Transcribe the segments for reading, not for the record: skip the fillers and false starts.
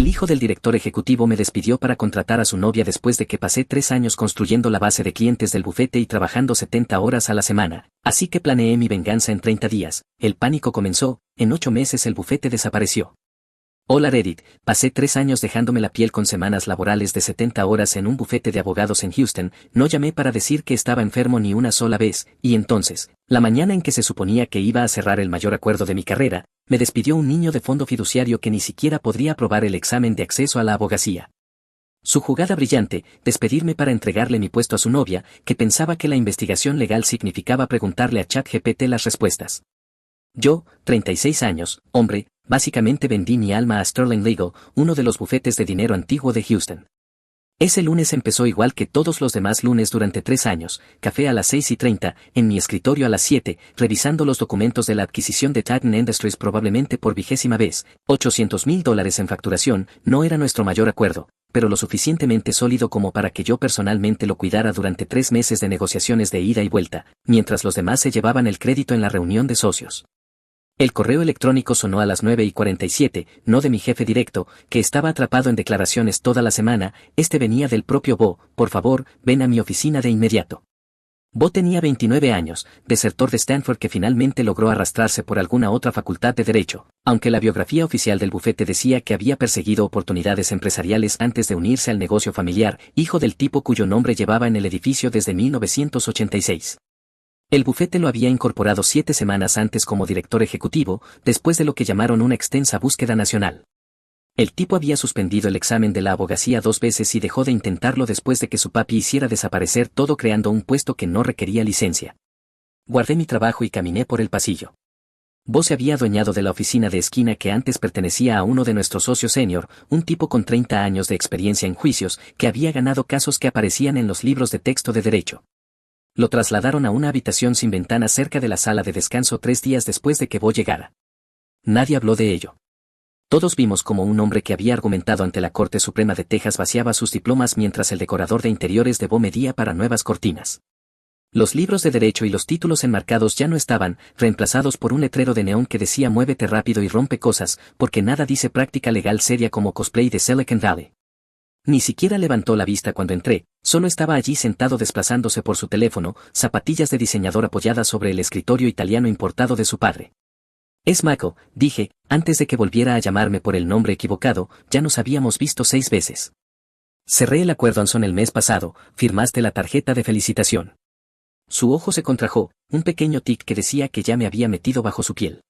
El hijo del director ejecutivo me despidió para contratar a su novia después de que pasé 3 años construyendo la base de clientes del bufete y trabajando 70 horas a la semana, así que planeé mi venganza en 30 días. El pánico comenzó, en 8 meses el bufete desapareció. Hola Reddit, pasé 3 años dejándome la piel con semanas laborales de 70 horas en un bufete de abogados en Houston, no llamé para decir que estaba enfermo ni una sola vez, y entonces, la mañana en que se suponía que iba a cerrar el mayor acuerdo de mi carrera, me despidió un niño de fondo fiduciario que ni siquiera podría aprobar el examen de acceso a la abogacía. Su jugada brillante, despedirme para entregarle mi puesto a su novia, que pensaba que la investigación legal significaba preguntarle a ChatGPT las respuestas. Yo, 36 años, hombre, básicamente vendí mi alma a Sterling Legal, uno de los bufetes de dinero antiguo de Houston. Ese lunes empezó igual que todos los demás lunes durante 3 años, café a las 6:30, en mi escritorio a las 7, revisando los documentos de la adquisición de Titan Industries probablemente por 20ª vez, $800,000 en facturación, no era nuestro mayor acuerdo, pero lo suficientemente sólido como para que yo personalmente lo cuidara durante 3 meses de negociaciones de ida y vuelta, mientras los demás se llevaban el crédito en la reunión de socios. El correo electrónico sonó a las 9:47, no de mi jefe directo, que estaba atrapado en declaraciones toda la semana, este venía del propio Bo, por favor, ven a mi oficina de inmediato. Bo tenía 29 años, desertor de Stanford que finalmente logró arrastrarse por alguna otra facultad de Derecho, aunque la biografía oficial del bufete decía que había perseguido oportunidades empresariales antes de unirse al negocio familiar, hijo del tipo cuyo nombre llevaba en el edificio desde 1986. El bufete lo había incorporado 7 semanas antes como director ejecutivo, después de lo que llamaron una extensa búsqueda nacional. El tipo había suspendido el examen de la abogacía 2 veces y dejó de intentarlo después de que su papi hiciera desaparecer todo creando un puesto que no requería licencia. Guardé mi trabajo y caminé por el pasillo. Bo se había adueñado de la oficina de esquina que antes pertenecía a uno de nuestros socios senior, un tipo con 30 años de experiencia en juicios, que había ganado casos que aparecían en los libros de texto de derecho. Lo trasladaron a una habitación sin ventanas cerca de la sala de descanso 3 días después de que Bo llegara. Nadie habló de ello. Todos vimos como un hombre que había argumentado ante la Corte Suprema de Texas vaciaba sus diplomas mientras el decorador de interiores de Bo medía para nuevas cortinas. Los libros de derecho y los títulos enmarcados ya no estaban, reemplazados por un letrero de neón que decía muévete rápido y rompe cosas, porque nada dice práctica legal seria como cosplay de Silicon Valley. Ni siquiera levantó la vista cuando entré, solo estaba allí sentado desplazándose por su teléfono, zapatillas de diseñador apoyadas sobre el escritorio italiano importado de su padre. Es Michael, dije, antes de que volviera a llamarme por el nombre equivocado, ya nos habíamos visto 6 veces. Cerré el acuerdo Anson el mes pasado, firmaste la tarjeta de felicitación. Su ojo se contrajo, un pequeño tic que decía que ya me había metido bajo su piel.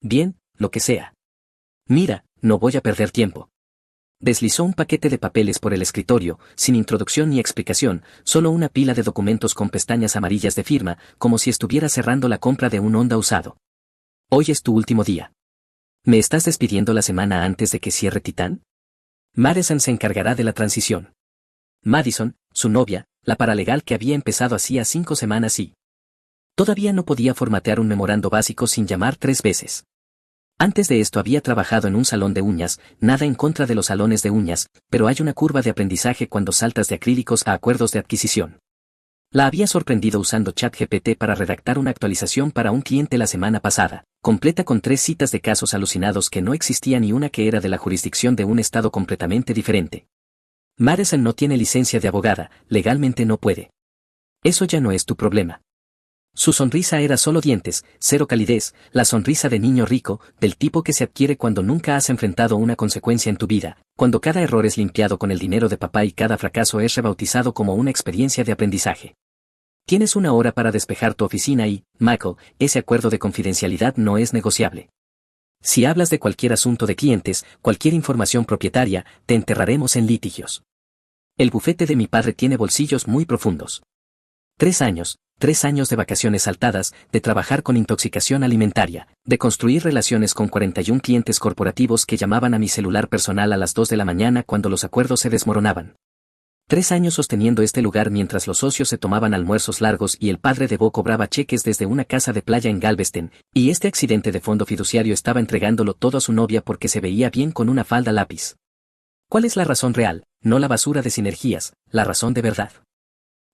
Bien, lo que sea. Mira, no voy a perder tiempo. Deslizó un paquete de papeles por el escritorio, sin introducción ni explicación, solo una pila de documentos con pestañas amarillas de firma, como si estuviera cerrando la compra de un Honda usado. Hoy es tu último día. ¿Me estás despidiendo la semana antes de que cierre Titán? Madison se encargará de la transición. Madison, su novia, la paralegal que había empezado hacía 5 semanas y todavía no podía formatear un memorando básico sin llamar 3 veces. Antes de esto había trabajado en un salón de uñas, nada en contra de los salones de uñas, pero hay una curva de aprendizaje cuando saltas de acrílicos a acuerdos de adquisición. La había sorprendido usando ChatGPT para redactar una actualización para un cliente la semana pasada, completa con 3 citas de casos alucinados que no existía ni una que era de la jurisdicción de un estado completamente diferente. Madison no tiene licencia de abogada, legalmente no puede. Eso ya no es tu problema. Su sonrisa era solo dientes, cero calidez, la sonrisa de niño rico, del tipo que se adquiere cuando nunca has enfrentado una consecuencia en tu vida, cuando cada error es limpiado con el dinero de papá y cada fracaso es rebautizado como una experiencia de aprendizaje. Tienes 1 hora para despejar tu oficina y, Michael, ese acuerdo de confidencialidad no es negociable. Si hablas de cualquier asunto de clientes, cualquier información propietaria, te enterraremos en litigios. El bufete de mi padre tiene bolsillos muy profundos. 3 años de vacaciones saltadas, de trabajar con intoxicación alimentaria, de construir relaciones con 41 clientes corporativos que llamaban a mi celular personal a las 2 de la mañana cuando los acuerdos se desmoronaban. 3 años sosteniendo este lugar mientras los socios se tomaban almuerzos largos y el padre de Bo cobraba cheques desde una casa de playa en Galveston, y este accidente de fondo fiduciario estaba entregándolo todo a su novia porque se veía bien con una falda lápiz. ¿Cuál es la razón real? No la basura de sinergias, la razón de verdad.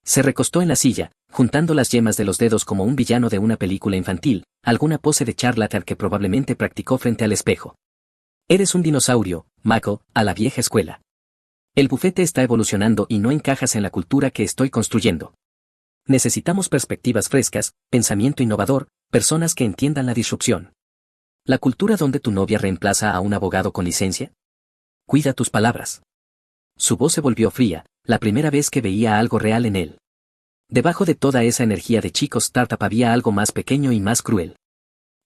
Se recostó en la silla, juntando las yemas de los dedos como un villano de una película infantil, alguna pose de charlatan que probablemente practicó frente al espejo. Eres un dinosaurio, Michael, a la vieja escuela. El bufete está evolucionando y no encajas en la cultura que estoy construyendo. Necesitamos perspectivas frescas, pensamiento innovador, personas que entiendan la disrupción. ¿La cultura donde tu novia reemplaza a un abogado con licencia? Cuida tus palabras. Su voz se volvió fría, la primera vez que veía algo real en él. Debajo de toda esa energía de chicos startup había algo más pequeño y más cruel.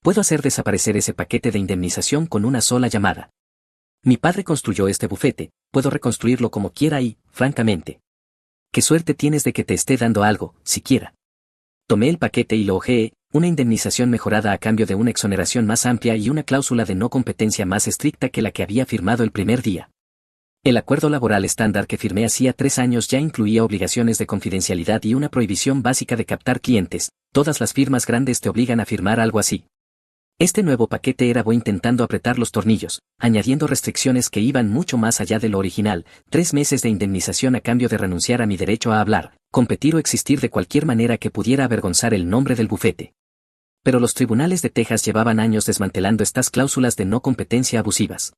Puedo hacer desaparecer ese paquete de indemnización con una sola llamada. Mi padre construyó este bufete, puedo reconstruirlo como quiera y, francamente. ¿Qué suerte tienes de que te esté dando algo, siquiera? Tomé el paquete y lo hojeé, una indemnización mejorada a cambio de una exoneración más amplia y una cláusula de no competencia más estricta que la que había firmado el primer día. El acuerdo laboral estándar que firmé hacía 3 años ya incluía obligaciones de confidencialidad y una prohibición básica de captar clientes. Todas las firmas grandes te obligan a firmar algo así. Este nuevo paquete era intentando apretar los tornillos, añadiendo restricciones que iban mucho más allá de lo original, 3 meses de indemnización a cambio de renunciar a mi derecho a hablar, competir o existir de cualquier manera que pudiera avergonzar el nombre del bufete. Pero los tribunales de Texas llevaban años desmantelando estas cláusulas de no competencia abusivas.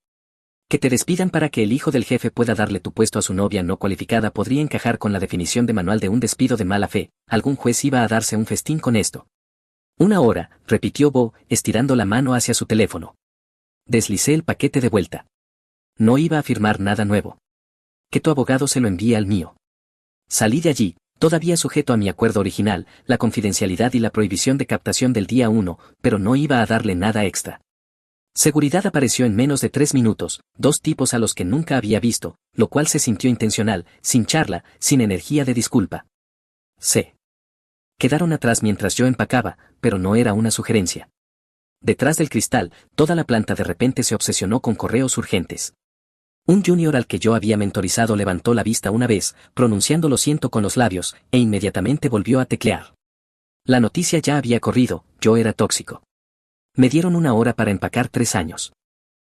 Que te despidan para que el hijo del jefe pueda darle tu puesto a su novia no cualificada podría encajar con la definición de manual de un despido de mala fe, algún juez iba a darse un festín con esto. 1 hora, repitió Bo, estirando la mano hacia su teléfono. Deslicé el paquete de vuelta. No iba a firmar nada nuevo. Que tu abogado se lo envíe al mío. Salí de allí, todavía sujeto a mi acuerdo original, la confidencialidad y la prohibición de captación del día 1, pero no iba a darle nada extra. Seguridad apareció en menos de 3 minutos, 2 tipos a los que nunca había visto, lo cual se sintió intencional, sin charla, sin energía de disculpa. Quedaron atrás mientras yo empacaba, pero no era una sugerencia. Detrás del cristal, toda la planta de repente se obsesionó con correos urgentes. Un junior al que yo había mentorizado levantó la vista una vez, pronunciando lo siento con los labios, e inmediatamente volvió a teclear. La noticia ya había corrido, yo era tóxico. Me dieron 1 hora para empacar 3 años.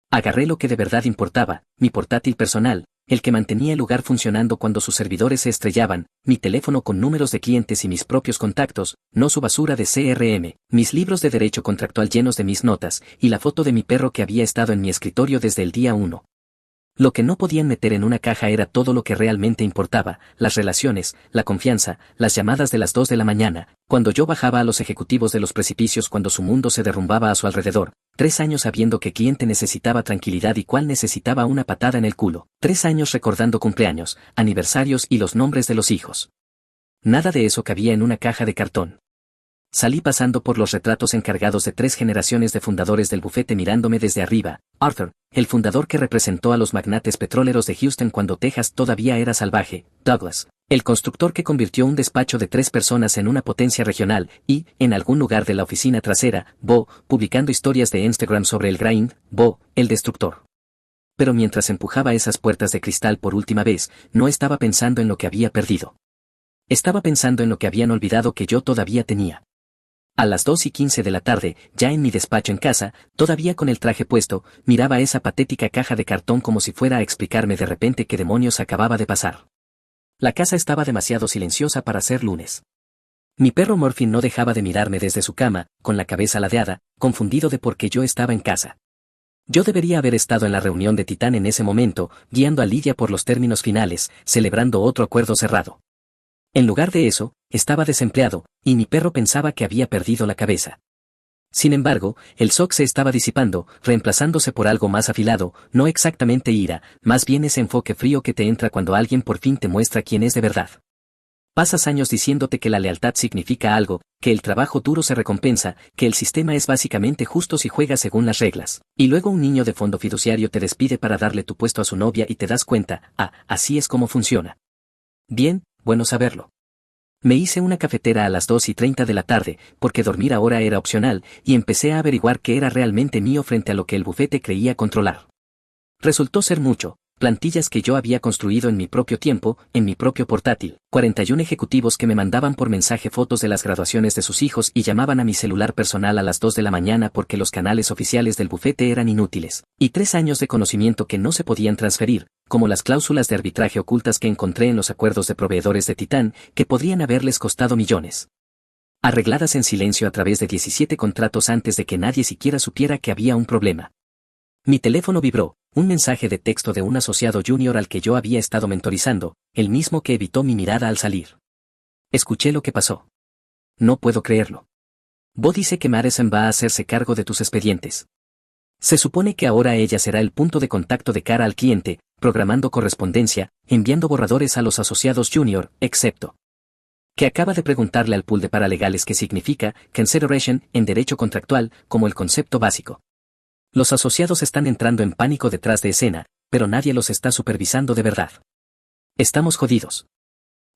Agarré lo que de verdad importaba, mi portátil personal, el que mantenía el lugar funcionando cuando sus servidores se estrellaban, mi teléfono con números de clientes y mis propios contactos, no su basura de CRM, mis libros de derecho contractual llenos de mis notas, y la foto de mi perro que había estado en mi escritorio desde el día 1. Lo que no podían meter en una caja era todo lo que realmente importaba, las relaciones, la confianza, las llamadas de las 2 de la mañana, cuando yo bajaba a los ejecutivos de los precipicios cuando su mundo se derrumbaba a su alrededor, 3 años sabiendo qué cliente necesitaba tranquilidad y cuál necesitaba una patada en el culo, 3 años recordando cumpleaños, aniversarios y los nombres de los hijos. Nada de eso cabía en una caja de cartón. Salí pasando por los retratos encargados de 3 generaciones de fundadores del bufete mirándome desde arriba. Arthur, el fundador que representó a los magnates petroleros de Houston cuando Texas todavía era salvaje. Douglas, el constructor que convirtió un despacho de 3 personas en una potencia regional. Y, en algún lugar de la oficina trasera, Bo, publicando historias de Instagram sobre el grind. Bo, el destructor. Pero mientras empujaba esas puertas de cristal por última vez, no estaba pensando en lo que había perdido. Estaba pensando en lo que habían olvidado que yo todavía tenía. A las 2:15 de la tarde, ya en mi despacho en casa, todavía con el traje puesto, miraba esa patética caja de cartón como si fuera a explicarme de repente qué demonios acababa de pasar. La casa estaba demasiado silenciosa para ser lunes. Mi perro Murphy no dejaba de mirarme desde su cama, con la cabeza ladeada, confundido de por qué yo estaba en casa. Yo debería haber estado en la reunión de Titán en ese momento, guiando a Lidia por los términos finales, celebrando otro acuerdo cerrado. En lugar de eso, estaba desempleado, y mi perro pensaba que había perdido la cabeza. Sin embargo, el shock se estaba disipando, reemplazándose por algo más afilado, no exactamente ira, más bien ese enfoque frío que te entra cuando alguien por fin te muestra quién es de verdad. Pasas años diciéndote que la lealtad significa algo, que el trabajo duro se recompensa, que el sistema es básicamente justo si juegas según las reglas. Y luego un niño de fondo fiduciario te despide para darle tu puesto a su novia y te das cuenta, así es como funciona. Bien, bueno saberlo. Me hice una cafetera a las 2:30 de la tarde, porque dormir ahora era opcional, y empecé a averiguar qué era realmente mío frente a lo que el bufete creía controlar. Resultó ser mucho. Plantillas que yo había construido en mi propio tiempo, en mi propio portátil, 41 ejecutivos que me mandaban por mensaje fotos de las graduaciones de sus hijos y llamaban a mi celular personal a las 2 de la mañana porque los canales oficiales del bufete eran inútiles, y 3 años de conocimiento que no se podían transferir, como las cláusulas de arbitraje ocultas que encontré en los acuerdos de proveedores de Titán, que podrían haberles costado millones. Arregladas en silencio a través de 17 contratos antes de que nadie siquiera supiera que había un problema. Mi teléfono vibró, Un mensaje de texto de un asociado junior al que yo había estado mentorizando, el mismo que evitó mi mirada al salir. Escuché lo que pasó. No puedo creerlo. Bo dice que Madison va a hacerse cargo de tus expedientes. Se supone que ahora ella será el punto de contacto de cara al cliente, programando correspondencia, enviando borradores a los asociados junior, excepto que acaba de preguntarle al pool de paralegales qué significa consideration en derecho contractual como el concepto básico. Los asociados están entrando en pánico detrás de escena, pero nadie los está supervisando de verdad. Estamos jodidos.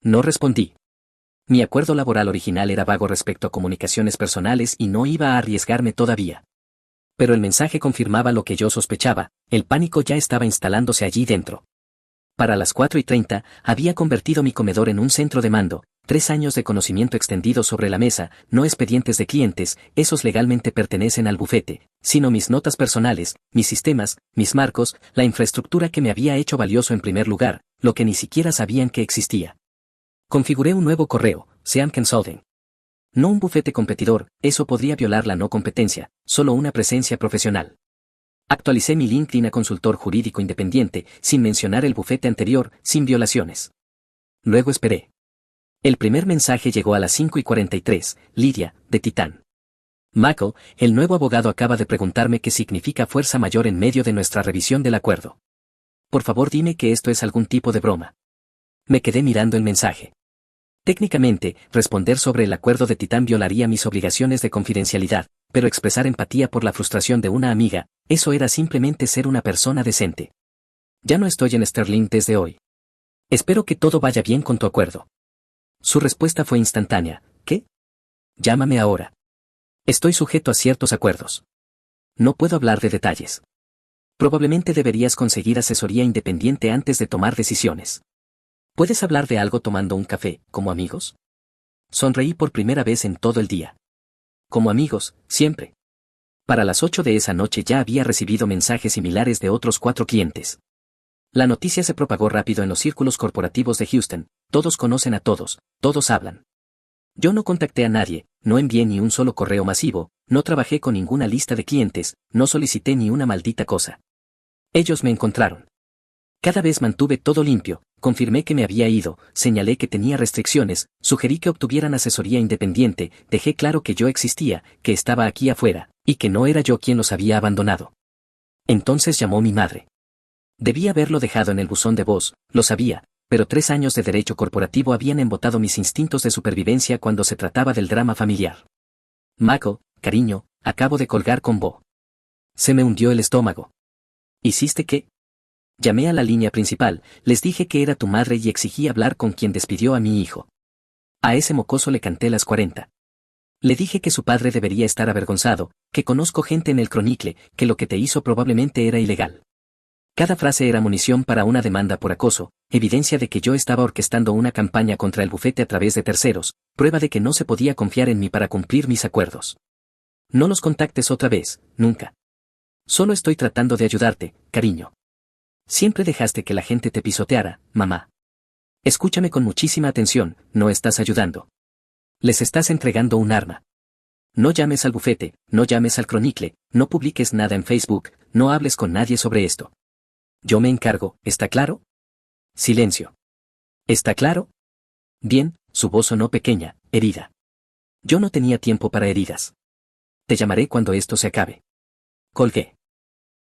No respondí. Mi acuerdo laboral original era vago respecto a comunicaciones personales y no iba a arriesgarme todavía. Pero el mensaje confirmaba lo que yo sospechaba, el pánico ya estaba instalándose allí dentro. Para las 4:30, había convertido mi comedor en un centro de mando, 3 años de conocimiento extendido sobre la mesa, no expedientes de clientes, esos legalmente pertenecen al bufete, sino mis notas personales, mis sistemas, mis marcos, la infraestructura que me había hecho valioso en primer lugar, lo que ni siquiera sabían que existía. Configuré un nuevo correo, Seam Consulting. No un bufete competidor, eso podría violar la no competencia, solo una presencia profesional. Actualicé mi LinkedIn a consultor jurídico independiente, sin mencionar el bufete anterior, sin violaciones. Luego esperé. El primer mensaje llegó a las 5:43, Lidia, de Titán. Michael, el nuevo abogado acaba de preguntarme qué significa fuerza mayor en medio de nuestra revisión del acuerdo. Por favor dime que esto es algún tipo de broma. Me quedé mirando el mensaje. Técnicamente, responder sobre el acuerdo de Titán violaría mis obligaciones de confidencialidad, pero expresar empatía por la frustración de una amiga, eso era simplemente ser una persona decente. Ya no estoy en Sterling desde hoy. Espero que todo vaya bien con tu acuerdo. Su respuesta fue instantánea. ¿Qué? Llámame ahora. Estoy sujeto a ciertos acuerdos. No puedo hablar de detalles. Probablemente deberías conseguir asesoría independiente antes de tomar decisiones. ¿Puedes hablar de algo tomando un café, como amigos? Sonreí por primera vez en todo el día. Como amigos, siempre. Para las 8 de esa noche ya había recibido mensajes similares de otros 4 clientes. La noticia se propagó rápido en los círculos corporativos de Houston, todos conocen a todos, todos hablan. Yo no contacté a nadie, no envié ni un solo correo masivo, no trabajé con ninguna lista de clientes, no solicité ni una maldita cosa. Ellos me encontraron. Cada vez mantuve todo limpio, confirmé que me había ido, señalé que tenía restricciones, sugerí que obtuvieran asesoría independiente, dejé claro que yo existía, que estaba aquí afuera, y que no era yo quien los había abandonado. Entonces llamó mi madre. Debí haberlo dejado en el buzón de voz, lo sabía, pero 3 años de derecho corporativo habían embotado mis instintos de supervivencia cuando se trataba del drama familiar. Michael, cariño, acabo de colgar con Bo. Se me hundió el estómago. ¿Hiciste qué? Llamé a la línea principal, les dije que era tu madre y exigí hablar con quien despidió a mi hijo. A ese mocoso le canté las 40. Le dije que su padre debería estar avergonzado, que conozco gente en el Chronicle, que lo que te hizo probablemente era ilegal. Cada frase era munición para una demanda por acoso, evidencia de que yo estaba orquestando una campaña contra el bufete a través de terceros, prueba de que no se podía confiar en mí para cumplir mis acuerdos. No los contactes otra vez, nunca. Solo estoy tratando de ayudarte, cariño. Siempre dejaste que la gente te pisoteara, mamá. Escúchame con muchísima atención, no estás ayudando. Les estás entregando un arma. No llames al bufete, no llames al Chronicle, no publiques nada en Facebook, no hables con nadie sobre esto. Yo me encargo, ¿está claro? Silencio. ¿Está claro? Bien, su voz sonó pequeña, herida. Yo no tenía tiempo para heridas. Te llamaré cuando esto se acabe. Colgué.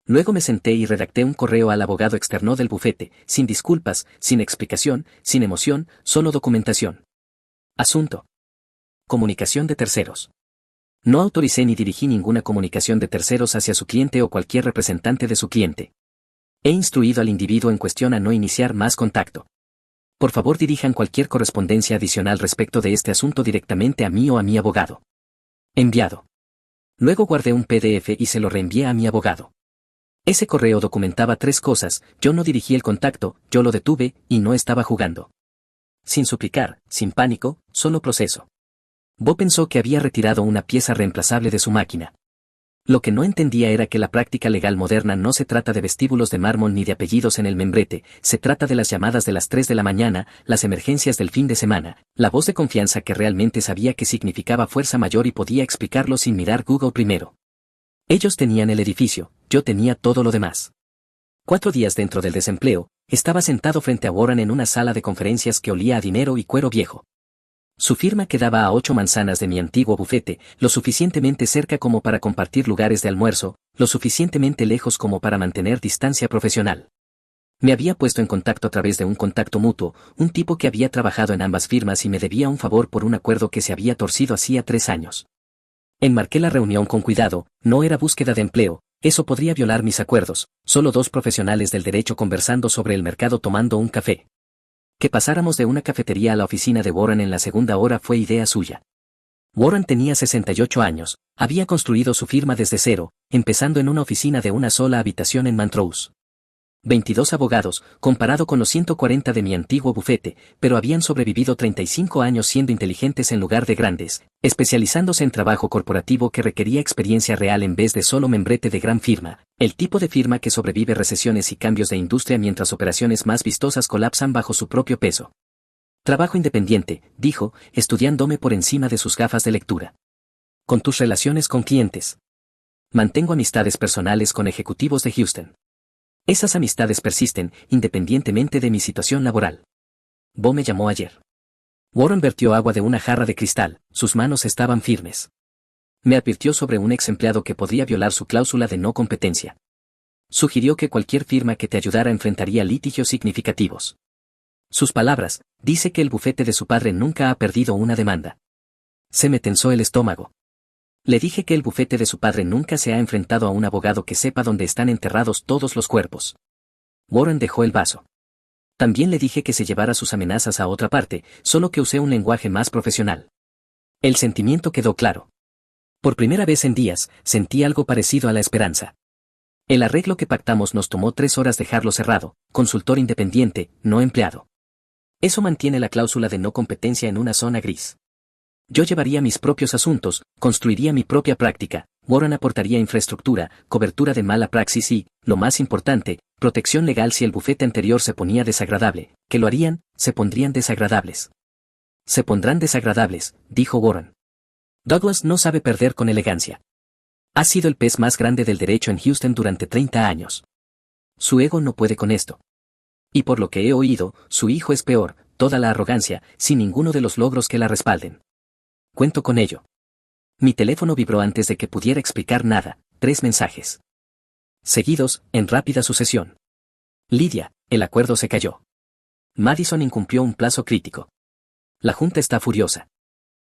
Luego me senté y redacté un correo al abogado externo del bufete, sin disculpas, sin explicación, sin emoción, solo documentación. Asunto. Comunicación de terceros. No autoricé ni dirigí ninguna comunicación de terceros hacia su cliente o cualquier representante de su cliente. He instruido al individuo en cuestión a no iniciar más contacto. Por favor dirijan cualquier correspondencia adicional respecto de este asunto directamente a mí o a mi abogado. Enviado. Luego guardé un PDF y se lo reenvié a mi abogado. Ese correo documentaba 3 cosas, yo no dirigí el contacto, yo lo detuve, y no estaba jugando. Sin suplicar, sin pánico, solo proceso. Bo pensó que había retirado una pieza reemplazable de su máquina. Lo que no entendía era que la práctica legal moderna no se trata de vestíbulos de mármol ni de apellidos en el membrete, se trata de las llamadas de las 3 de la mañana, las emergencias del fin de semana, la voz de confianza que realmente sabía qué significaba fuerza mayor y podía explicarlo sin mirar Google primero. Ellos tenían el edificio, yo tenía todo lo demás. 4 días dentro del desempleo, estaba sentado frente a Warren en una sala de conferencias que olía a dinero y cuero viejo. Su firma quedaba a 8 manzanas de mi antiguo bufete, lo suficientemente cerca como para compartir lugares de almuerzo, lo suficientemente lejos como para mantener distancia profesional. Me había puesto en contacto a través de un contacto mutuo, un tipo que había trabajado en ambas firmas y me debía un favor por un acuerdo que se había torcido hacía 3 años. Enmarqué la reunión con cuidado, no era búsqueda de empleo, eso podría violar mis acuerdos, solo 2 profesionales del derecho conversando sobre el mercado tomando un café. Que pasáramos de una cafetería a la oficina de Warren en la segunda hora fue idea suya. Warren tenía 68 años, había construido su firma desde cero, empezando en una oficina de una sola habitación en Montrose. 22 abogados, comparado con los 140 de mi antiguo bufete, pero habían sobrevivido 35 años siendo inteligentes en lugar de grandes, especializándose en trabajo corporativo que requería experiencia real en vez de solo membrete de gran firma, el tipo de firma que sobrevive recesiones y cambios de industria mientras operaciones más vistosas colapsan bajo su propio peso. Trabajo independiente, dijo, estudiándome por encima de sus gafas de lectura. Con tus relaciones con clientes. Mantengo amistades personales con ejecutivos de Houston. Esas amistades persisten, independientemente de mi situación laboral. Bo me llamó ayer. Warren vertió agua de una jarra de cristal, sus manos estaban firmes. Me advirtió sobre un ex empleado que podría violar su cláusula de no competencia. Sugirió que cualquier firma que te ayudara enfrentaría litigios significativos. Sus palabras, dice que el bufete de su padre nunca ha perdido una demanda. Se me tensó el estómago. Le dije que el bufete de su padre nunca se ha enfrentado a un abogado que sepa dónde están enterrados todos los cuerpos. Warren dejó el vaso. También le dije que se llevara sus amenazas a otra parte, solo que usé un lenguaje más profesional. El sentimiento quedó claro. Por primera vez en días, sentí algo parecido a la esperanza. El arreglo que pactamos nos tomó 3 horas dejarlo cerrado, consultor independiente, no empleado. Eso mantiene la cláusula de no competencia en una zona gris. Yo llevaría mis propios asuntos, construiría mi propia práctica, Warren aportaría infraestructura, cobertura de mala praxis y, lo más importante, protección legal si el bufete anterior se ponía desagradable. ¿Qué lo harían? Se pondrían desagradables. Se pondrán desagradables, dijo Warren. Douglas no sabe perder con elegancia. Ha sido el pez más grande del derecho en Houston durante 30 años. Su ego no puede con esto. Y por lo que he oído, su hijo es peor, toda la arrogancia, sin ninguno de los logros que la respalden. Cuento con ello. Mi teléfono vibró antes de que pudiera explicar nada, 3 mensajes. Seguidos, en rápida sucesión. Lidia, el acuerdo se cayó. Madison incumplió un plazo crítico. La Junta está furiosa.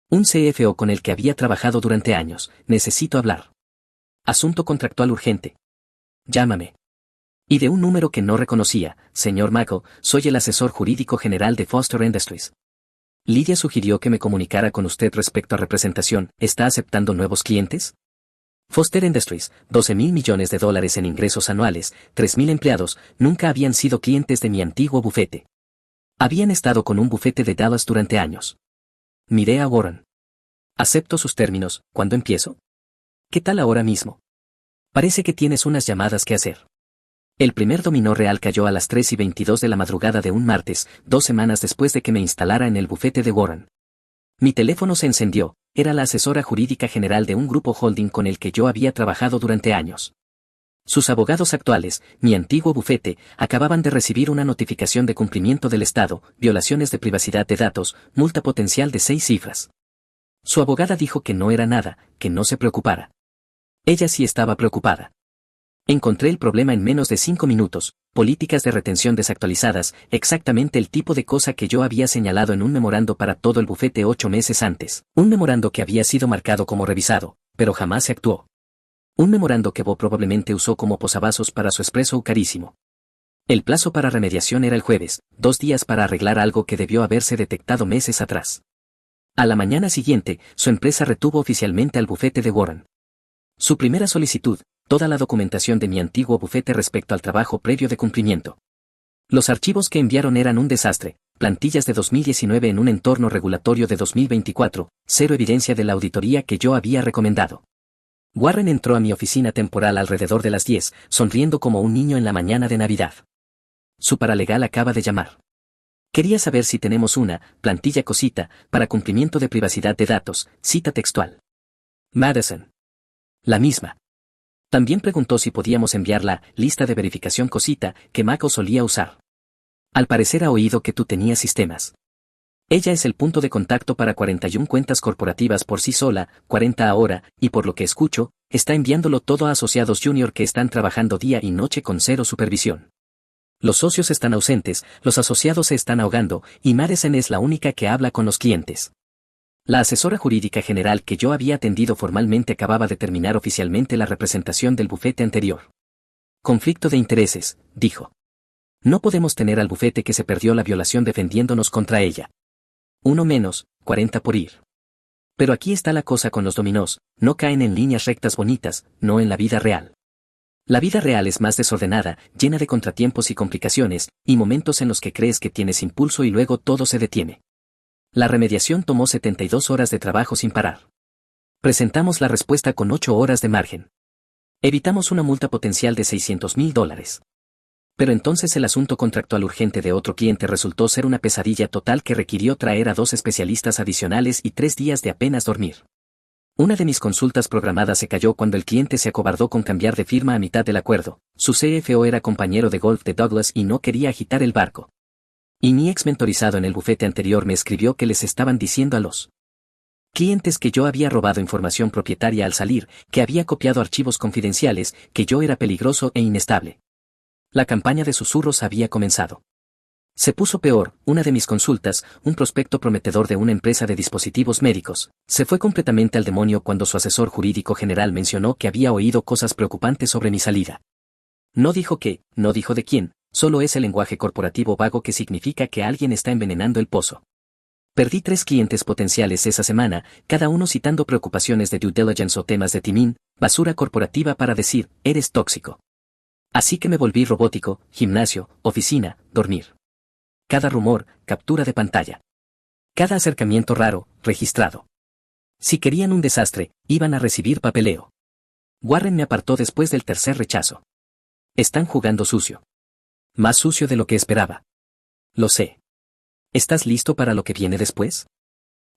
Un CFO con el que había trabajado durante años, necesito hablar. Asunto contractual urgente. Llámame. Y de un número que no reconocía, señor Mackle, soy el asesor jurídico general de Foster Industries. Lidia sugirió que me comunicara con usted respecto a representación. ¿Está aceptando nuevos clientes? Foster Industries, $12,000 millones en ingresos anuales, 3,000 empleados, nunca habían sido clientes de mi antiguo bufete. Habían estado con un bufete de Dallas durante años. Miré a Warren. Acepto sus términos, ¿cuándo empiezo? ¿Qué tal ahora mismo? Parece que tienes unas llamadas que hacer. El primer dominó real cayó a las 3:22 de la madrugada de un martes, 2 semanas después de que me instalara en el bufete de Warren. Mi teléfono se encendió, era la asesora jurídica general de un grupo holding con el que yo había trabajado durante años. Sus abogados actuales, mi antiguo bufete, acababan de recibir una notificación de cumplimiento del Estado, violaciones de privacidad de datos, multa potencial de 6 cifras. Su abogada dijo que no era nada, que no se preocupara. Ella sí estaba preocupada. Encontré el problema en menos de 5 minutos, políticas de retención desactualizadas, exactamente el tipo de cosa que yo había señalado en un memorando para todo el bufete 8 meses antes, un memorando que había sido marcado como revisado, pero jamás se actuó. Un memorando que Bo probablemente usó como posavasos para su espresso carísimo. El plazo para remediación era el jueves, 2 días para arreglar algo que debió haberse detectado meses atrás. A la mañana siguiente, su empresa retuvo oficialmente al bufete de Warren. Su primera solicitud, toda la documentación de mi antiguo bufete respecto al trabajo previo de cumplimiento. Los archivos que enviaron eran un desastre, plantillas de 2019 en un entorno regulatorio de 2024, cero evidencia de la auditoría que yo había recomendado. Warren entró a mi oficina temporal alrededor de las 10, sonriendo como un niño en la mañana de Navidad. Su paralegal acaba de llamar. Quería saber si tenemos una plantilla cosita para cumplimiento de privacidad de datos, cita textual. Madison. La misma. También preguntó si podíamos enviar la lista de verificación cosita que Mako solía usar. Al parecer ha oído que tú tenías sistemas. Ella es el punto de contacto para 41 cuentas corporativas por sí sola, 40 ahora, y por lo que escucho, está enviándolo todo a asociados junior que están trabajando día y noche con cero supervisión. Los socios están ausentes, los asociados se están ahogando, y Madison es la única que habla con los clientes. La asesora jurídica general que yo había atendido formalmente acababa de terminar oficialmente la representación del bufete anterior. Conflicto de intereses, dijo. No podemos tener al bufete que se perdió la violación defendiéndonos contra ella. Uno menos, 40 por ir. Pero aquí está la cosa con los dominós, no caen en líneas rectas bonitas, no en la vida real. La vida real es más desordenada, llena de contratiempos y complicaciones, y momentos en los que crees que tienes impulso y luego todo se detiene. La remediación tomó 72 horas de trabajo sin parar. Presentamos la respuesta con 8 horas de margen. Evitamos una multa potencial de $600,000. Pero entonces el asunto contractual urgente de otro cliente resultó ser una pesadilla total que requirió traer a 2 especialistas adicionales y 3 días de apenas dormir. Una de mis consultas programadas se cayó cuando el cliente se acobardó con cambiar de firma a mitad del acuerdo. Su CFO era compañero de golf de Douglas y no quería agitar el barco. Y mi ex mentorizado en el bufete anterior me escribió que les estaban diciendo a los clientes que yo había robado información propietaria al salir, que había copiado archivos confidenciales, que yo era peligroso e inestable. La campaña de susurros había comenzado. Se puso peor, una de mis consultas, un prospecto prometedor de una empresa de dispositivos médicos, se fue completamente al demonio cuando su asesor jurídico general mencionó que había oído cosas preocupantes sobre mi salida. No dijo qué, no dijo de quién, solo es el lenguaje corporativo vago que significa que alguien está envenenando el pozo. Perdí 3 clientes potenciales esa semana, cada uno citando preocupaciones de due diligence o temas de timín, basura corporativa para decir, eres tóxico. Así que me volví robótico, gimnasio, oficina, dormir. Cada rumor, captura de pantalla. Cada acercamiento raro, registrado. Si querían un desastre, iban a recibir papeleo. Warren me apartó después del tercer rechazo. Están jugando sucio. Más sucio de lo que esperaba. Lo sé. ¿Estás listo para lo que viene después?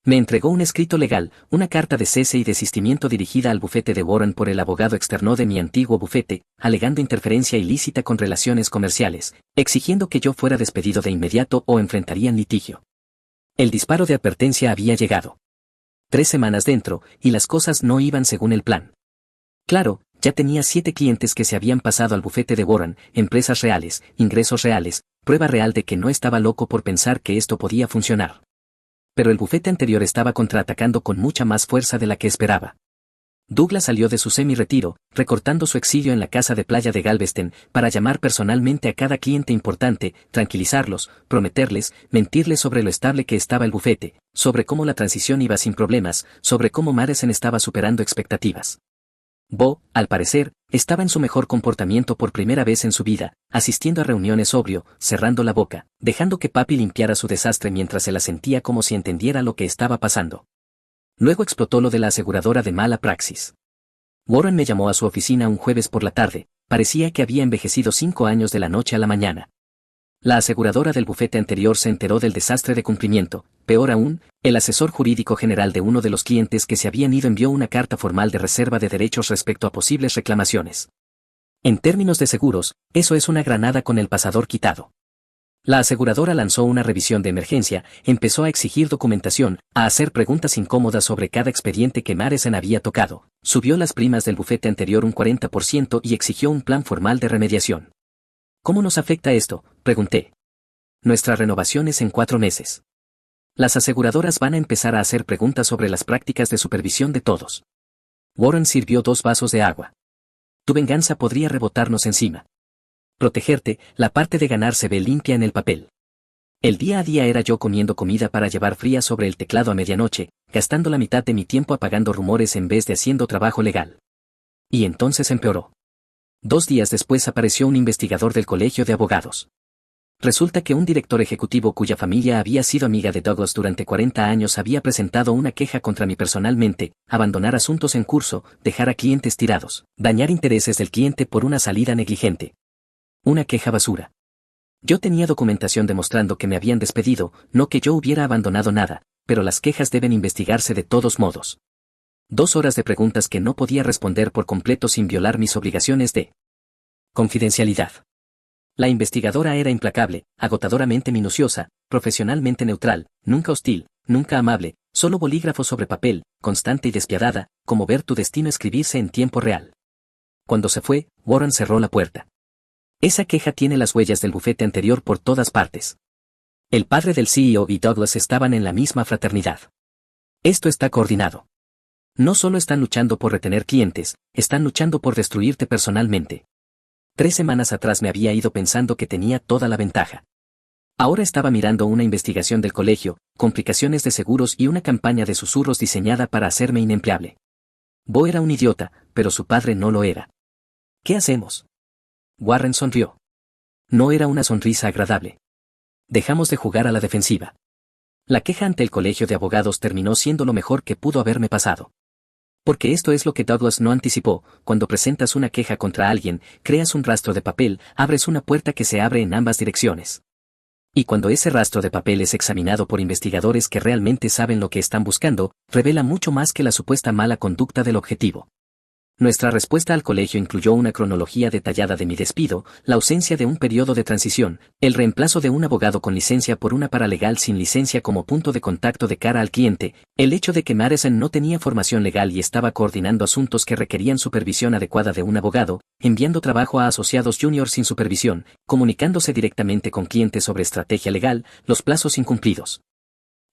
Me entregó un escrito legal, una carta de cese y desistimiento dirigida al bufete de Warren por el abogado externo de mi antiguo bufete, alegando interferencia ilícita con relaciones comerciales, exigiendo que yo fuera despedido de inmediato o enfrentarían litigio. El disparo de advertencia había llegado. 3 semanas dentro, y las cosas no iban según el plan. Claro, ya tenía 7 clientes que se habían pasado al bufete de Warren, empresas reales, ingresos reales, prueba real de que no estaba loco por pensar que esto podía funcionar. Pero el bufete anterior estaba contraatacando con mucha más fuerza de la que esperaba. Douglas salió de su semi-retiro, recortando su exilio en la casa de playa de Galveston, para llamar personalmente a cada cliente importante, tranquilizarlos, prometerles, mentirles sobre lo estable que estaba el bufete, sobre cómo la transición iba sin problemas, sobre cómo Madison estaba superando expectativas. Bo, al parecer, estaba en su mejor comportamiento por primera vez en su vida, asistiendo a reuniones sobrio, cerrando la boca, dejando que papi limpiara su desastre mientras se la sentía como si entendiera lo que estaba pasando. Luego explotó lo de la aseguradora de mala praxis. Warren me llamó a su oficina un jueves por la tarde, parecía que había envejecido 5 años de la noche a la mañana. La aseguradora del bufete anterior se enteró del desastre de cumplimiento, peor aún, el asesor jurídico general de uno de los clientes que se habían ido envió una carta formal de reserva de derechos respecto a posibles reclamaciones. En términos de seguros, eso es una granada con el pasador quitado. La aseguradora lanzó una revisión de emergencia, empezó a exigir documentación, a hacer preguntas incómodas sobre cada expediente que Madison había tocado, subió las primas del bufete anterior un 40% y exigió un plan formal de remediación. ¿Cómo nos afecta esto?, pregunté. Nuestra renovación es en 4 meses. Las aseguradoras van a empezar a hacer preguntas sobre las prácticas de supervisión de todos. Warren sirvió 2 vasos de agua. Tu venganza podría rebotarnos encima. Protegerte, la parte de ganar se ve limpia en el papel. El día a día era yo comiendo comida para llevar fría sobre el teclado a medianoche, gastando la mitad de mi tiempo apagando rumores en vez de haciendo trabajo legal. Y entonces empeoró. 2 días después apareció un investigador del colegio de abogados. Resulta que un director ejecutivo cuya familia había sido amiga de Douglas durante 40 años había presentado una queja contra mí personalmente, abandonar asuntos en curso, dejar a clientes tirados, dañar intereses del cliente por una salida negligente. Una queja basura. Yo tenía documentación demostrando que me habían despedido, no que yo hubiera abandonado nada, pero las quejas deben investigarse de todos modos. 2 horas de preguntas que no podía responder por completo sin violar mis obligaciones de confidencialidad. La investigadora era implacable, agotadoramente minuciosa, profesionalmente neutral, nunca hostil, nunca amable, solo bolígrafo sobre papel, constante y despiadada, como ver tu destino escribirse en tiempo real. Cuando se fue, Warren cerró la puerta. Esa queja tiene las huellas del bufete anterior por todas partes. El padre del CEO y Douglas estaban en la misma fraternidad. Esto está coordinado. No solo están luchando por retener clientes, están luchando por destruirte personalmente. 3 semanas atrás me había ido pensando que tenía toda la ventaja. Ahora estaba mirando una investigación del colegio, complicaciones de seguros y una campaña de susurros diseñada para hacerme inempleable. Bo era un idiota, pero su padre no lo era. ¿Qué hacemos? Warren sonrió. No era una sonrisa agradable. Dejamos de jugar a la defensiva. La queja ante el colegio de abogados terminó siendo lo mejor que pudo haberme pasado. Porque esto es lo que Douglas no anticipó: cuando presentas una queja contra alguien, creas un rastro de papel, abres una puerta que se abre en ambas direcciones. Y cuando ese rastro de papel es examinado por investigadores que realmente saben lo que están buscando, revela mucho más que la supuesta mala conducta del objetivo. Nuestra respuesta al colegio incluyó una cronología detallada de mi despido, la ausencia de un periodo de transición, el reemplazo de un abogado con licencia por una paralegal sin licencia como punto de contacto de cara al cliente, el hecho de que Madison no tenía formación legal y estaba coordinando asuntos que requerían supervisión adecuada de un abogado, enviando trabajo a asociados juniors sin supervisión, comunicándose directamente con clientes sobre estrategia legal, los plazos incumplidos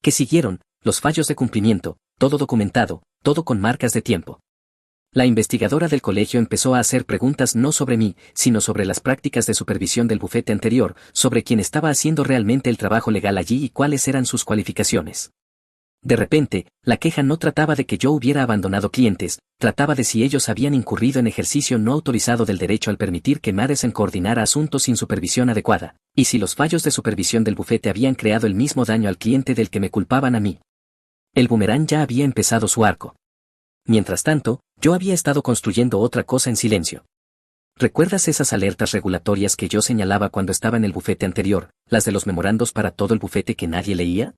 que siguieron, los fallos de cumplimiento, todo documentado, todo con marcas de tiempo. La investigadora del colegio empezó a hacer preguntas no sobre mí, sino sobre las prácticas de supervisión del bufete anterior, sobre quién estaba haciendo realmente el trabajo legal allí y cuáles eran sus cualificaciones. De repente, la queja no trataba de que yo hubiera abandonado clientes, trataba de si ellos habían incurrido en ejercicio no autorizado del derecho al permitir que Madison coordinara asuntos sin supervisión adecuada, y si los fallos de supervisión del bufete habían creado el mismo daño al cliente del que me culpaban a mí. El boomerang ya había empezado su arco. Mientras tanto, yo había estado construyendo otra cosa en silencio. ¿Recuerdas esas alertas regulatorias que yo señalaba cuando estaba en el bufete anterior, las de los memorandos para todo el bufete que nadie leía?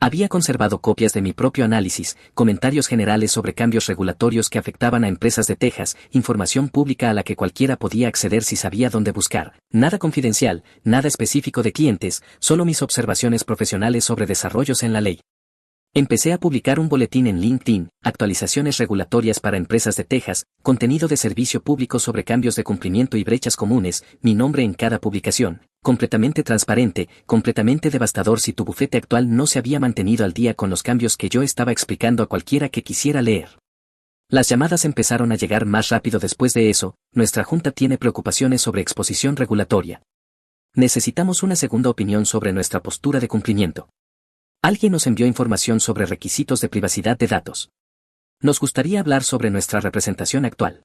Había conservado copias de mi propio análisis, comentarios generales sobre cambios regulatorios que afectaban a empresas de Texas, información pública a la que cualquiera podía acceder si sabía dónde buscar, nada confidencial, nada específico de clientes, solo mis observaciones profesionales sobre desarrollos en la ley. Empecé a publicar un boletín en LinkedIn, actualizaciones regulatorias para empresas de Texas, contenido de servicio público sobre cambios de cumplimiento y brechas comunes, mi nombre en cada publicación, completamente transparente, completamente devastador si tu bufete actual no se había mantenido al día con los cambios que yo estaba explicando a cualquiera que quisiera leer. Las llamadas empezaron a llegar más rápido después de eso. Nuestra junta tiene preocupaciones sobre exposición regulatoria. Necesitamos una segunda opinión sobre nuestra postura de cumplimiento. Alguien nos envió información sobre requisitos de privacidad de datos. Nos gustaría hablar sobre nuestra representación actual.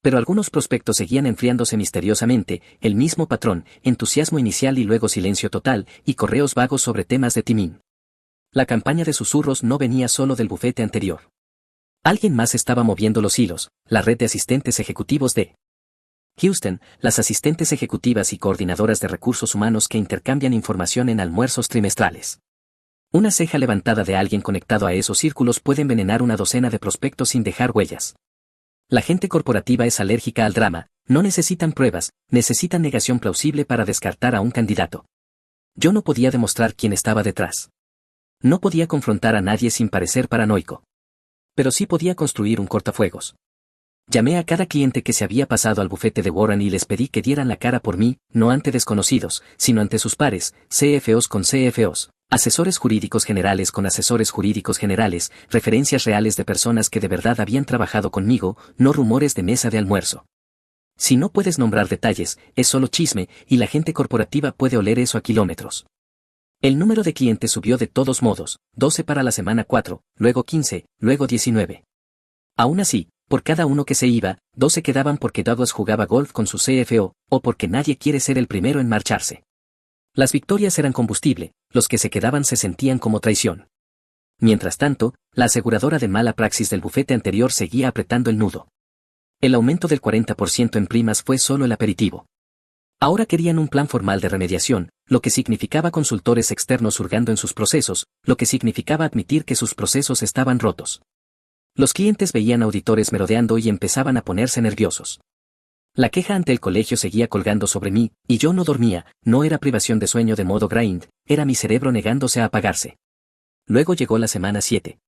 Pero algunos prospectos seguían enfriándose misteriosamente, el mismo patrón, entusiasmo inicial y luego silencio total, y correos vagos sobre temas de timing. La campaña de susurros no venía solo del bufete anterior. Alguien más estaba moviendo los hilos, la red de asistentes ejecutivos de Houston, las asistentes ejecutivas y coordinadoras de recursos humanos que intercambian información en almuerzos trimestrales. Una ceja levantada de alguien conectado a esos círculos puede envenenar una docena de prospectos sin dejar huellas. La gente corporativa es alérgica al drama, no necesitan pruebas, necesitan negación plausible para descartar a un candidato. Yo no podía demostrar quién estaba detrás. No podía confrontar a nadie sin parecer paranoico. Pero sí podía construir un cortafuegos. Llamé a cada cliente que se había pasado al bufete de Warren y les pedí que dieran la cara por mí, no ante desconocidos, sino ante sus pares, CFOs con CFOs, asesores jurídicos generales con asesores jurídicos generales, referencias reales de personas que de verdad habían trabajado conmigo, no rumores de mesa de almuerzo. Si no puedes nombrar detalles, es solo chisme, y la gente corporativa puede oler eso a kilómetros. El número de clientes subió de todos modos, 12 para la semana 4, luego 15, luego 19. Aún así, por cada uno que se iba, 12 quedaban porque Douglas jugaba golf con su CFO, o porque nadie quiere ser el primero en marcharse. Las victorias eran combustible, los que se quedaban se sentían como traición. Mientras tanto, la aseguradora de mala praxis del bufete anterior seguía apretando el nudo. El aumento del 40% en primas fue solo el aperitivo. Ahora querían un plan formal de remediación, lo que significaba consultores externos hurgando en sus procesos, lo que significaba admitir que sus procesos estaban rotos. Los clientes veían auditores merodeando y empezaban a ponerse nerviosos. La queja ante el colegio seguía colgando sobre mí, y yo no dormía. No era privación de sueño de modo grind, era mi cerebro negándose a apagarse. Luego llegó la semana 7.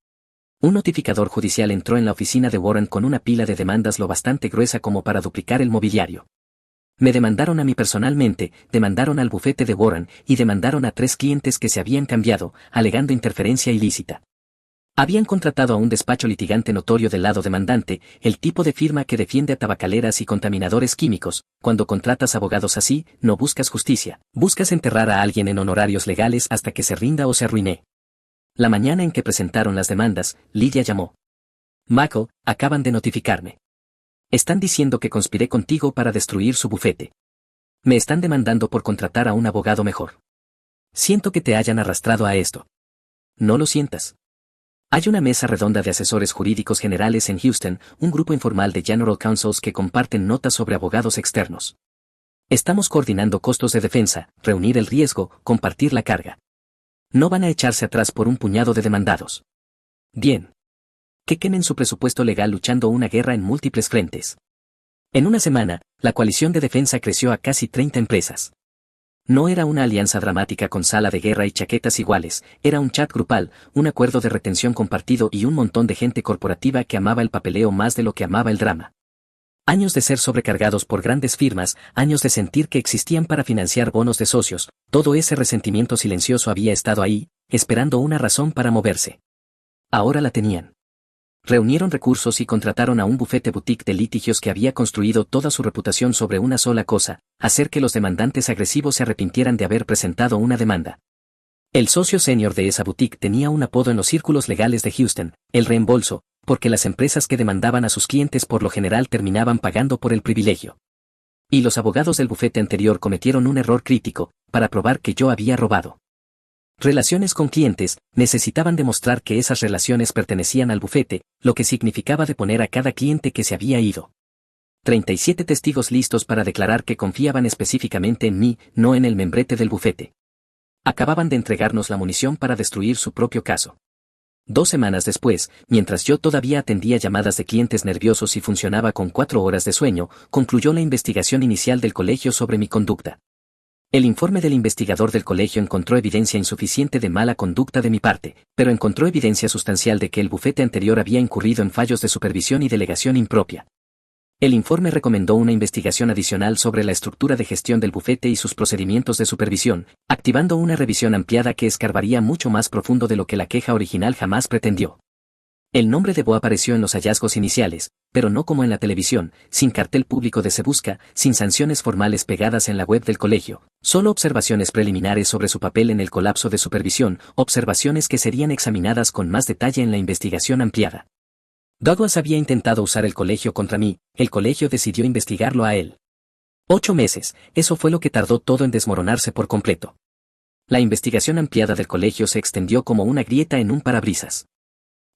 Un notificador judicial entró en la oficina de Warren con una pila de demandas lo bastante gruesa como para duplicar el mobiliario. Me demandaron a mí personalmente, demandaron al bufete de Warren y demandaron a 3 clientes que se habían cambiado, alegando interferencia ilícita. Habían contratado a un despacho litigante notorio del lado demandante, el tipo de firma que defiende a tabacaleras y contaminadores químicos. Cuando contratas abogados así, no buscas justicia, buscas enterrar a alguien en honorarios legales hasta que se rinda o se arruine. La mañana en que presentaron las demandas, Lydia llamó. Michael, acaban de notificarme. Están diciendo que conspiré contigo para destruir su bufete. Me están demandando por contratar a un abogado mejor. Siento que te hayan arrastrado a esto. No lo sientas. Hay una mesa redonda de asesores jurídicos generales en Houston, un grupo informal de General Counsels que comparten notas sobre abogados externos. Estamos coordinando costos de defensa, reunir el riesgo, compartir la carga. No van a echarse atrás por un puñado de demandados. Bien. Que quemen su presupuesto legal luchando una guerra en múltiples frentes. En una semana, la coalición de defensa creció a casi 30 empresas. No era una alianza dramática con sala de guerra y chaquetas iguales, era un chat grupal, un acuerdo de retención compartido y un montón de gente corporativa que amaba el papeleo más de lo que amaba el drama. Años de ser sobrecargados por grandes firmas, años de sentir que existían para financiar bonos de socios, todo ese resentimiento silencioso había estado ahí, esperando una razón para moverse. Ahora la tenían. Reunieron recursos y contrataron a un bufete boutique de litigios que había construido toda su reputación sobre una sola cosa, hacer que los demandantes agresivos se arrepintieran de haber presentado una demanda. El socio senior de esa boutique tenía un apodo en los círculos legales de Houston, el reembolso, porque las empresas que demandaban a sus clientes por lo general terminaban pagando por el privilegio. Y los abogados del bufete anterior cometieron un error crítico, para probar que yo había robado. Relaciones con clientes, necesitaban demostrar que esas relaciones pertenecían al bufete, lo que significaba deponer a cada cliente que se había ido. 37 testigos listos para declarar que confiaban específicamente en mí, no en el membrete del bufete. Acababan de entregarnos la munición para destruir su propio caso. 2 semanas después, mientras yo todavía atendía llamadas de clientes nerviosos y funcionaba con 4 horas de sueño, concluyó la investigación inicial del colegio sobre mi conducta. El informe del investigador del colegio encontró evidencia insuficiente de mala conducta de mi parte, pero encontró evidencia sustancial de que el bufete anterior había incurrido en fallos de supervisión y delegación impropia. El informe recomendó una investigación adicional sobre la estructura de gestión del bufete y sus procedimientos de supervisión, activando una revisión ampliada que escarbaría mucho más profundo de lo que la queja original jamás pretendió. El nombre de Bo apareció en los hallazgos iniciales, pero no como en la televisión, sin cartel público de se busca, sin sanciones formales pegadas en la web del colegio, solo observaciones preliminares sobre su papel en el colapso de supervisión, observaciones que serían examinadas con más detalle en la investigación ampliada. Douglas había intentado usar el colegio contra mí, el colegio decidió investigarlo a él. 8 meses, eso fue lo que tardó todo en desmoronarse por completo. La investigación ampliada del colegio se extendió como una grieta en un parabrisas.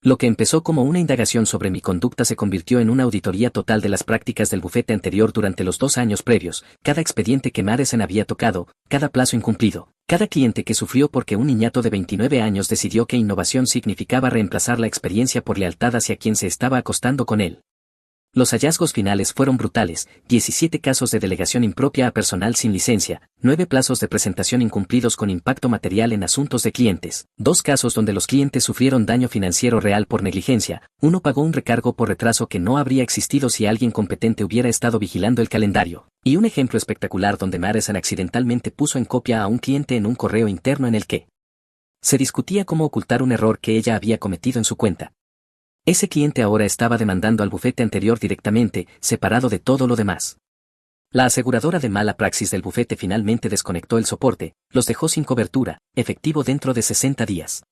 Lo que empezó como una indagación sobre mi conducta se convirtió en una auditoría total de las prácticas del bufete anterior durante los 2 años previos, cada expediente que Madison había tocado, cada plazo incumplido, cada cliente que sufrió porque un niñato de 29 años decidió que innovación significaba reemplazar la experiencia por lealtad hacia quien se estaba acostando con él. Los hallazgos finales fueron brutales, 17 casos de delegación impropia a personal sin licencia, 9 plazos de presentación incumplidos con impacto material en asuntos de clientes, 2 casos donde los clientes sufrieron daño financiero real por negligencia, 1 pagó un recargo por retraso que no habría existido si alguien competente hubiera estado vigilando el calendario, y un ejemplo espectacular donde Madison accidentalmente puso en copia a un cliente en un correo interno en el que se discutía cómo ocultar un error que ella había cometido en su cuenta. Ese cliente ahora estaba demandando al bufete anterior directamente, separado de todo lo demás. La aseguradora de mala praxis del bufete finalmente desconectó el soporte, los dejó sin cobertura, efectivo dentro de 60 días.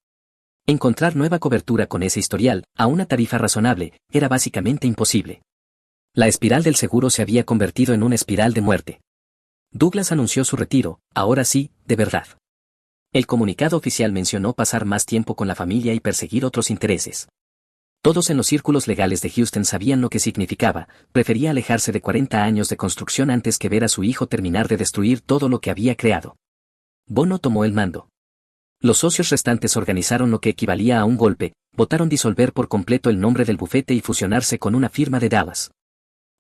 Encontrar nueva cobertura con ese historial, a una tarifa razonable, era básicamente imposible. La espiral del seguro se había convertido en una espiral de muerte. Douglas anunció su retiro, ahora sí, de verdad. El comunicado oficial mencionó pasar más tiempo con la familia y perseguir otros intereses. Todos en los círculos legales de Houston sabían lo que significaba, prefería alejarse de 40 años de construcción antes que ver a su hijo terminar de destruir todo lo que había creado. Bono tomó el mando. Los socios restantes organizaron lo que equivalía a un golpe, votaron disolver por completo el nombre del bufete y fusionarse con una firma de Dallas.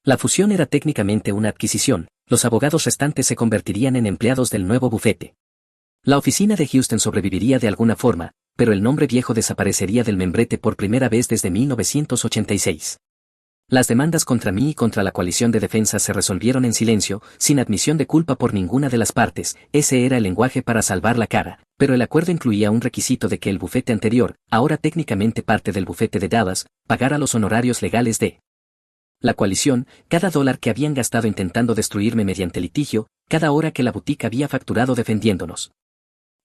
La fusión era técnicamente una adquisición, los abogados restantes se convertirían en empleados del nuevo bufete. La oficina de Houston sobreviviría de alguna forma, pero el nombre viejo desaparecería del membrete por primera vez desde 1986. Las demandas contra mí y contra la coalición de defensa se resolvieron en silencio, sin admisión de culpa por ninguna de las partes. Ese era el lenguaje para salvar la cara, pero el acuerdo incluía un requisito de que el bufete anterior, ahora técnicamente parte del bufete de Dallas, pagara los honorarios legales de la coalición, cada dólar que habían gastado intentando destruirme mediante litigio, cada hora que la boutique había facturado defendiéndonos.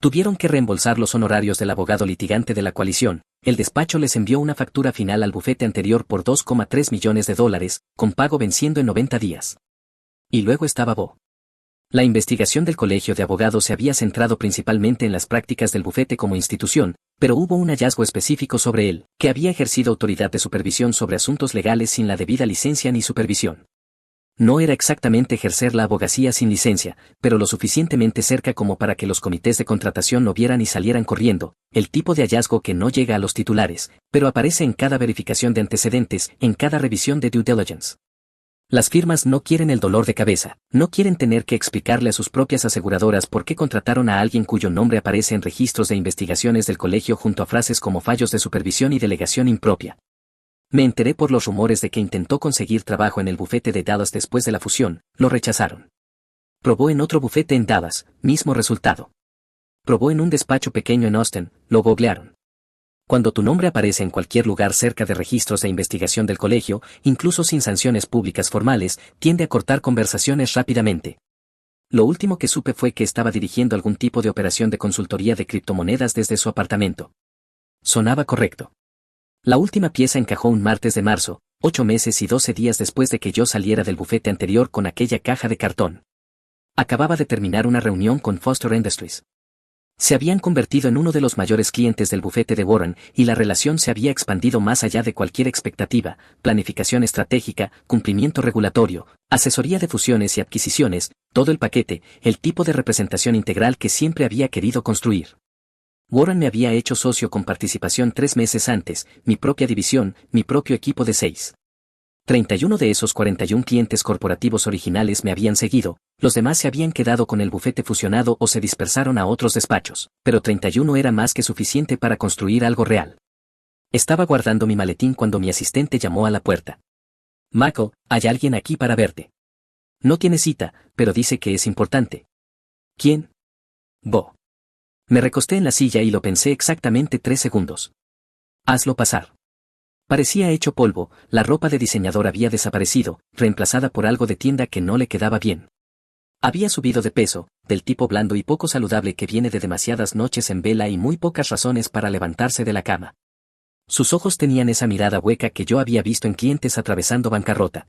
Tuvieron que reembolsar los honorarios del abogado litigante de la coalición. El despacho les envió una factura final al bufete anterior por $2,3 millones, con pago venciendo en 90 días. Y luego estaba Bo. La investigación del Colegio de Abogados se había centrado principalmente en las prácticas del bufete como institución, pero hubo un hallazgo específico sobre él, que había ejercido autoridad de supervisión sobre asuntos legales sin la debida licencia ni supervisión. No era exactamente ejercer la abogacía sin licencia, pero lo suficientemente cerca como para que los comités de contratación no vieran y salieran corriendo, el tipo de hallazgo que no llega a los titulares, pero aparece en cada verificación de antecedentes, en cada revisión de due diligence. Las firmas no quieren el dolor de cabeza, no quieren tener que explicarle a sus propias aseguradoras por qué contrataron a alguien cuyo nombre aparece en registros de investigaciones del colegio junto a frases como fallos de supervisión y delegación impropia. Me enteré por los rumores de que intentó conseguir trabajo en el bufete de Dallas después de la fusión, lo rechazaron. Probó en otro bufete en Dallas, mismo resultado. Probó en un despacho pequeño en Austin, lo googlearon. Cuando tu nombre aparece en cualquier lugar cerca de registros de investigación del colegio, incluso sin sanciones públicas formales, tiende a cortar conversaciones rápidamente. Lo último que supe fue que estaba dirigiendo algún tipo de operación de consultoría de criptomonedas desde su apartamento. Sonaba correcto. La última pieza encajó un martes de marzo, 8 meses y 12 días después de que yo saliera del bufete anterior con aquella caja de cartón. Acababa de terminar una reunión con Foster Industries. Se habían convertido en uno de los mayores clientes del bufete de Warren y la relación se había expandido más allá de cualquier expectativa, planificación estratégica, cumplimiento regulatorio, asesoría de fusiones y adquisiciones, todo el paquete, el tipo de representación integral que siempre había querido construir. Warren me había hecho socio con participación 3 meses antes, mi propia división, mi propio equipo de 6. 31 de esos 41 clientes corporativos originales me habían seguido, los demás se habían quedado con el bufete fusionado o se dispersaron a otros despachos, pero 31 era más que suficiente para construir algo real. Estaba guardando mi maletín cuando mi asistente llamó a la puerta. Michael, hay alguien aquí para verte. No tiene cita, pero dice que es importante. ¿Quién? Bo. Me recosté en la silla y lo pensé exactamente 3 segundos. Hazlo pasar. Parecía hecho polvo, la ropa de diseñador había desaparecido, reemplazada por algo de tienda que no le quedaba bien. Había subido de peso, del tipo blando y poco saludable que viene de demasiadas noches en vela y muy pocas razones para levantarse de la cama. Sus ojos tenían esa mirada hueca que yo había visto en clientes atravesando bancarrota.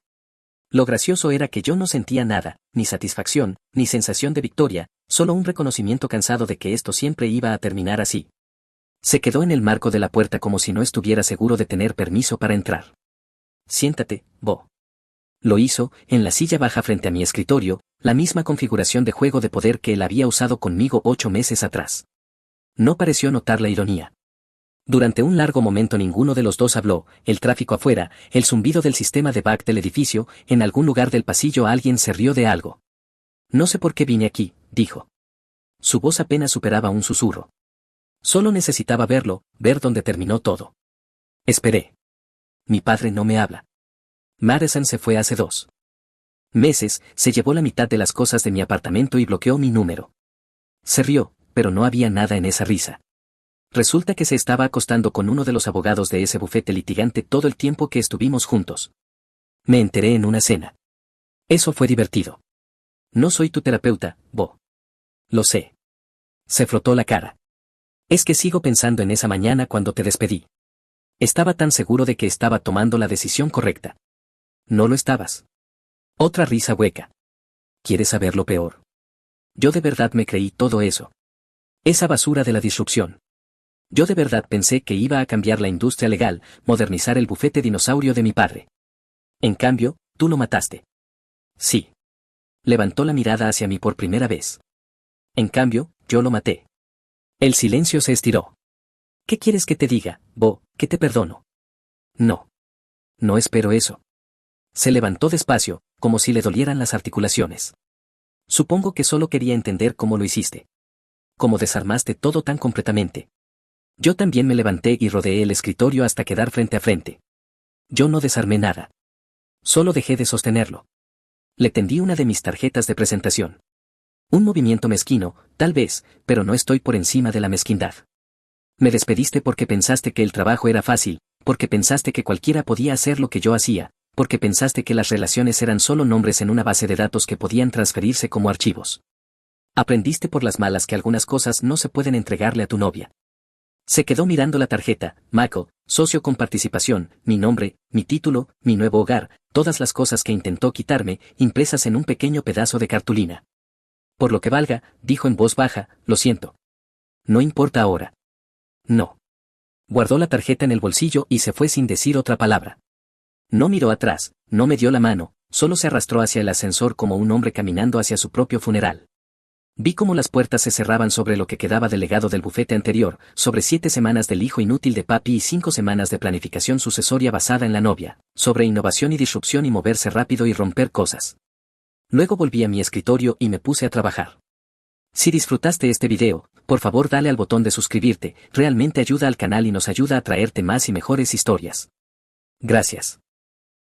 Lo gracioso era que yo no sentía nada, ni satisfacción, ni sensación de victoria, solo un reconocimiento cansado de que esto siempre iba a terminar así. Se quedó en el marco de la puerta como si no estuviera seguro de tener permiso para entrar. Siéntate, Bo. Lo hizo, en la silla baja frente a mi escritorio, la misma configuración de juego de poder que él había usado conmigo 8 meses atrás. No pareció notar la ironía. Durante un largo momento ninguno de los dos habló, el tráfico afuera, el zumbido del sistema de back del edificio, en algún lugar del pasillo alguien se rió de algo. No sé por qué vine aquí, dijo. Su voz apenas superaba un susurro. Solo necesitaba verlo, ver dónde terminó todo. Esperé. Mi padre no me habla. Madison se fue hace 2 meses, se llevó la mitad de las cosas de mi apartamento y bloqueó mi número. Se rió, pero no había nada en esa risa. Resulta que se estaba acostando con uno de los abogados de ese bufete litigante todo el tiempo que estuvimos juntos. Me enteré en una cena. Eso fue divertido. No soy tu terapeuta, Bo. Lo sé. Se frotó la cara. Es que sigo pensando en esa mañana cuando te despedí. Estaba tan seguro de que estaba tomando la decisión correcta. No lo estabas. Otra risa hueca. ¿Quieres saber lo peor? Yo de verdad me creí todo eso. Esa basura de la disrupción. Yo de verdad pensé que iba a cambiar la industria legal, modernizar el bufete dinosaurio de mi padre. En cambio, tú lo mataste. Sí. Levantó la mirada hacia mí por primera vez. En cambio, yo lo maté. El silencio se estiró. ¿Qué quieres que te diga, Bo, que te perdono? No. No espero eso. Se levantó despacio, como si le dolieran las articulaciones. Supongo que solo quería entender cómo lo hiciste. Cómo desarmaste todo tan completamente. Yo también me levanté y rodeé el escritorio hasta quedar frente a frente. Yo no desarmé nada. Solo dejé de sostenerlo. Le tendí una de mis tarjetas de presentación. Un movimiento mezquino, tal vez, pero no estoy por encima de la mezquindad. Me despediste porque pensaste que el trabajo era fácil, porque pensaste que cualquiera podía hacer lo que yo hacía, porque pensaste que las relaciones eran solo nombres en una base de datos que podían transferirse como archivos. Aprendiste por las malas que algunas cosas no se pueden entregarle a tu novia. Se quedó mirando la tarjeta, Mako, socio con participación, mi nombre, mi título, mi nuevo hogar, todas las cosas que intentó quitarme, impresas en un pequeño pedazo de cartulina. Por lo que valga, dijo en voz baja, lo siento. No importa ahora. No. Guardó la tarjeta en el bolsillo y se fue sin decir otra palabra. No miró atrás, no me dio la mano, solo se arrastró hacia el ascensor como un hombre caminando hacia su propio funeral. Vi cómo las puertas se cerraban sobre lo que quedaba del legado del bufete anterior, sobre 7 semanas del hijo inútil de papi y 5 semanas de planificación sucesoria basada en la novia, sobre innovación y disrupción y moverse rápido y romper cosas. Luego volví a mi escritorio y me puse a trabajar. Si disfrutaste este video, por favor dale al botón de suscribirte, realmente ayuda al canal y nos ayuda a traerte más y mejores historias. Gracias.